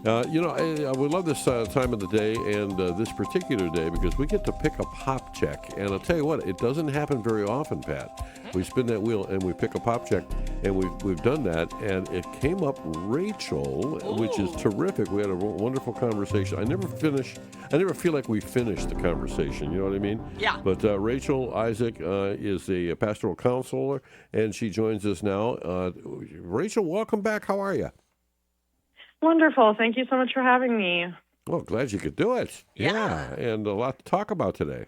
I would love this time of the day and this particular day because we get to pick a pop check. And I'll tell you what, it doesn't happen very often, Pat. We spin that wheel and we pick a pop check, and we've done that, and it came up Rachel, which is terrific. We had a wonderful conversation. I never feel like we finished the conversation. You know what I mean? Yeah. But Rachel Isaac is a pastoral counselor, and she joins us now. Rachel, welcome back. How are you? Wonderful. Thank you so much for having me. Well, glad you could do it. Yeah. And a lot to talk about today.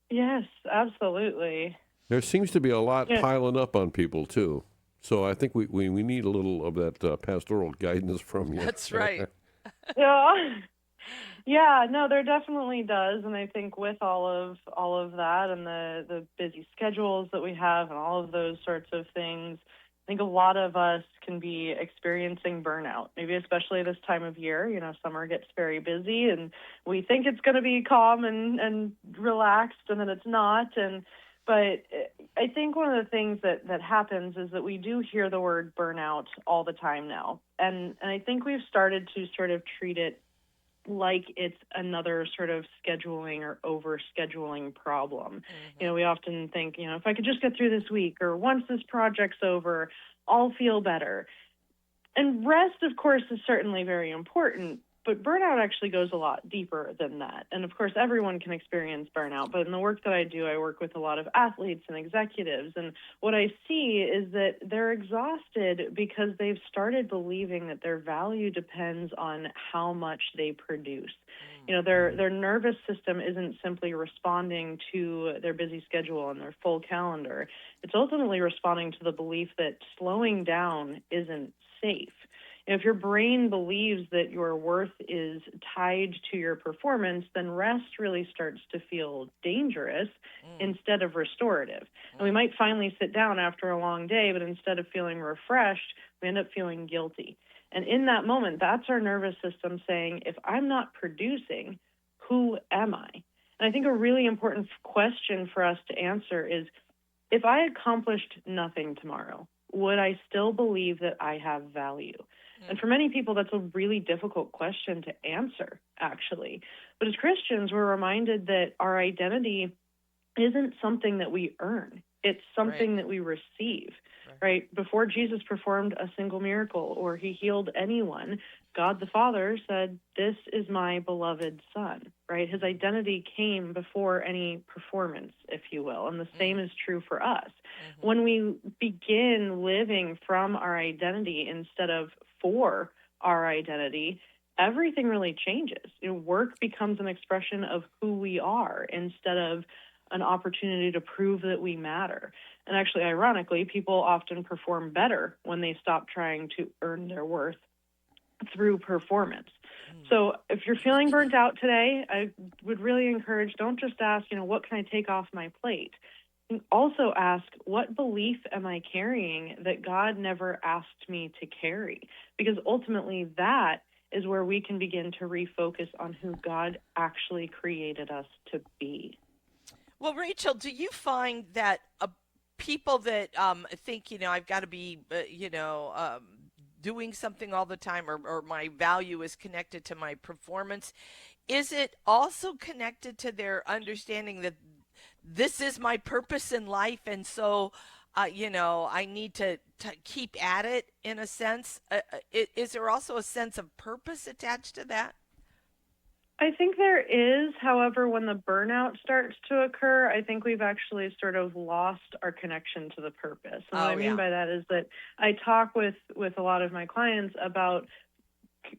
Yes, absolutely. There seems to be a lot piling up on people, too. So I think we need a little of that pastoral guidance from you. That's right. Yeah, no, there definitely does. And I think with all of that and the busy schedules that we have and all of those sorts of things, I think a lot of us can be experiencing burnout, maybe especially this time of year. Summer gets very busy and we think it's going to be calm and relaxed, and then it's not. But I think one of the things that happens is that we do hear the word burnout all the time now. And I think we've started to sort of treat it like it's another sort of scheduling or over-scheduling problem. We often think, if I could just get through this week, or once this project's over, I'll feel better. And rest, of course, is certainly very important, but burnout actually goes a lot deeper than that. And of course, everyone can experience burnout, but in the work that I do, I work with a lot of athletes and executives. And what I see is that they're exhausted because they've started believing that their value depends on how much they produce. Their nervous system isn't simply responding to their busy schedule and their full calendar. It's ultimately responding to the belief that slowing down isn't safe. If your brain believes that your worth is tied to your performance, then rest really starts to feel dangerous instead of restorative. And we might finally sit down after a long day, but instead of feeling refreshed, we end up feeling guilty. And in that moment, that's our nervous system saying, if I'm not producing, who am I? And I think a really important question for us to answer is, if I accomplished nothing tomorrow, would I still believe that I have value? And for many people, that's a really difficult question to answer, actually. But as Christians, we're reminded that our identity isn't something that we earn. It's something that we receive, right? Before Jesus performed a single miracle or he healed anyone, God the Father said, "This is my beloved Son," right? His identity came before any performance, if you will, and the same is true for us. When we begin living from our identity instead of for our identity, everything really changes. Work becomes an expression of who we are instead of an opportunity to prove that we matter. And actually, ironically, people often perform better when they stop trying to earn their worth through performance. So if you're feeling burnt out today, I would really encourage, don't just ask, what can I take off my plate? And also ask, what belief am I carrying that God never asked me to carry? Because ultimately that is where we can begin to refocus on who God actually created us to be. Well, Rachel, do you find that people that think, I've got to be, doing something all the time, or my value is connected to my performance, is it also connected to their understanding that this is my purpose in life, and so, I need to keep at it in a sense? Is there also a sense of purpose attached to that? I think there is. However, when the burnout starts to occur, I think we've actually sort of lost our connection to the purpose. And what I mean by that is that I talk with a lot of my clients about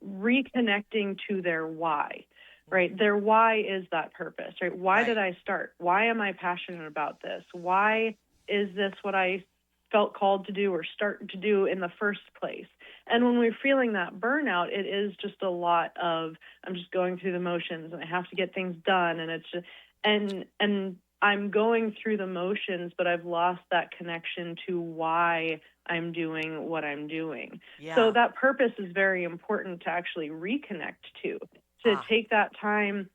reconnecting to their why, right? Their why is that purpose, right? Why did I start? Why am I passionate about this? Why is this what I felt called to do or start to do in the first place? And when we're feeling that burnout, it is just a lot of, I'm just going through the motions and I have to get things done. And it's just, and I'm going through the motions, but I've lost that connection to why I'm doing what I'm doing. Yeah. So that purpose is very important to actually reconnect to take that time,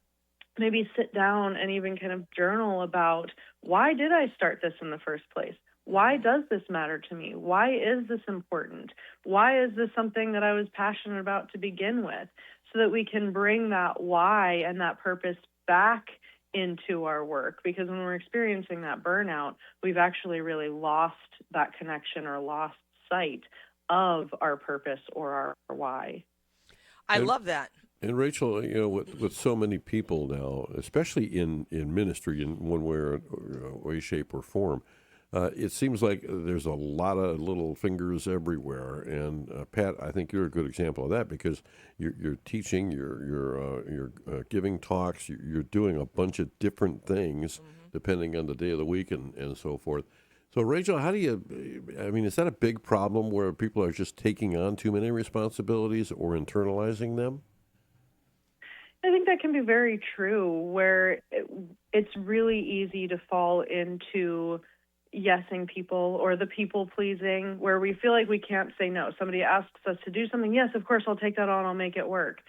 maybe sit down and even kind of journal about, why did I start this in the first place? Why does this matter to me? Why is this important? Why is this something that I was passionate about to begin with? So that we can bring that why and that purpose back into our work. Because when we're experiencing that burnout, we've actually really lost that connection or lost sight of our purpose or our why. I And, love that. and Rachel, with so many people now, especially in ministry in one way or way, shape, or form, it seems like there's a lot of little fingers everywhere. And Pat, I think you're a good example of that because you're teaching, you're giving talks, you're doing a bunch of different things depending on the day of the week and so forth. So, Rachel, how do is that a big problem where people are just taking on too many responsibilities or internalizing them? I think that can be very true, where it's really easy to fall into yesing people or the people pleasing, where we feel like we can't say no. Somebody asks us to do something. Yes, of course, I'll take that on. I'll make it work.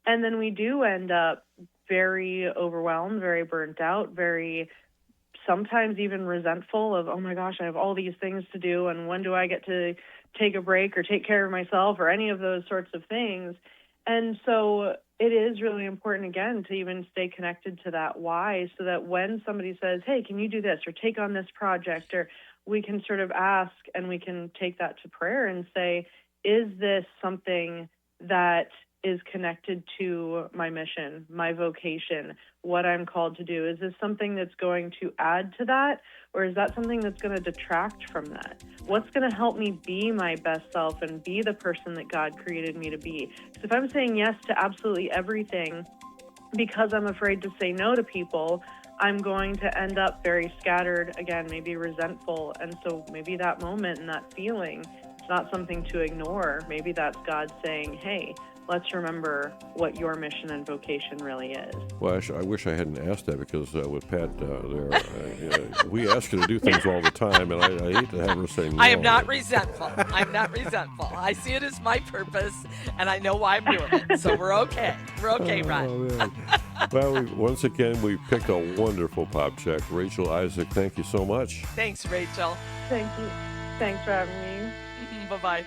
And then we do end up very overwhelmed, very burnt out, very sometimes even resentful of, oh my gosh, I have all these things to do. And when do I get to take a break or take care of myself or any of those sorts of things? And so it is really important, again, to even stay connected to that why, so that when somebody says, hey, can you do this or take on this project, or we can sort of ask and we can take that to prayer and say, is this something that is connected to my mission, my vocation, what I'm called to do? Is this something that's going to add to that, or is that something that's going to detract from that? What's going to help me be my best self and be the person that God created me to be? Because if I'm saying yes to absolutely everything because I'm afraid to say no to people, I'm going to end up very scattered, again, maybe resentful. And so maybe that moment and that feeling, it's not something to ignore. Maybe that's God saying, hey, let's remember what your mission and vocation really is. Well, I wish I hadn't asked that because with Pat we ask her to do things all the time, and I hate to have her say no. I am not resentful. I'm not resentful. I see it as my purpose, and I know why I'm doing it. So we're okay. We're okay, Ron. Man. Well, once again, we picked a wonderful Popcak. Rachel Isaac, thank you so much. Thanks, Rachel. Thank you. Thanks for having me. Bye-bye.